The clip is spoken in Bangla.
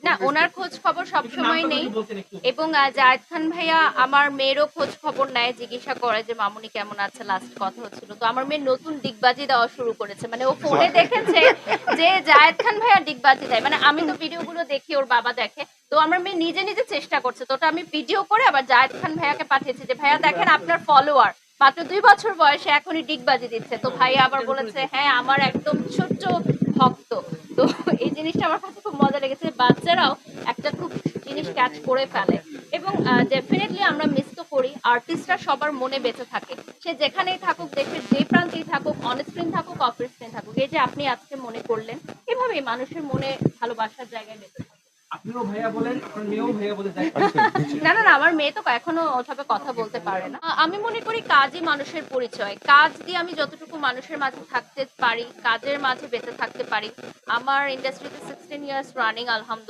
না, ওনার খোঁজ খবর সবসময় নেই। এবং জায়েদ খান ভাইয়া আমার মেয়েরও খোঁজ খবর নেয়, জিজ্ঞাসা করে যে মামুনি কেমন আছে, লাস্ট কথা হচ্ছিল। তো আমার মেয়ে নতুন ডিগবাজি দেওয়া শুরু করেছে, মানে ও ফোনে দেখেছে যে জায়েদ খান ভাইয়া ডিগবাজি দেয়, মানে আমি তো ভিডিওগুলো দেখি, ওর বাবা দেখে, তো আমার মেয়ে নিজে নিজে চেষ্টা করছে। তো ওটা আমি ভিডিও করে আবার জায়েদ খান ভাইয়াকে পাঠিয়েছি যে ভাইয়া দেখেন আপনার ফলোয়ার মাত্র 2 বছর বয়সে এখনই ডিগবাজি দিচ্ছে। তো ভাইয়া আবার বলেছে হ্যাঁ আমার একদম ছোট্ট ভক্ত। তো এই জিনিসটা আমার কাছে খুব মজা লেগেছে, বাচ্চারাও একটা খুব জিনিস ক্যাচ করে ফেলে। এবং ডেফিনেটলি আমরা মিস তো করি, আর্টিস্টরা সবার মনে বেঁচে থাকে, সে যেখানেই থাকুক, দেশের যে প্রান্তেই থাকুক, অন স্ক্রিন থাকুক, অফ স্ক্রিন থাকুক। এই যে আপনি আজকে মনে করলেন, এভাবেই মানুষের মনে ভালোবাসার জায়গায় বেঁচে থাকে। আপনিও ভাইয়া বলেন, আপনার মেয়েও ভাইয়া বলে যায়। না না না, আমার মেয়ে তো এখনো ওভাবে কথা বলতে পারে না। আমি মনে করি কাজই মানুষের পরিচয়, কাজ দিয়ে আমি যতটুকু মানুষের মাঝে থাকতে পারি, কাজের মাঝে বেঁচে থাকতে পারি। আমার ইন্ডাস্ট্রিতে 16 ইয়ার্স রানিং, আলহামদুলিল্লাহ।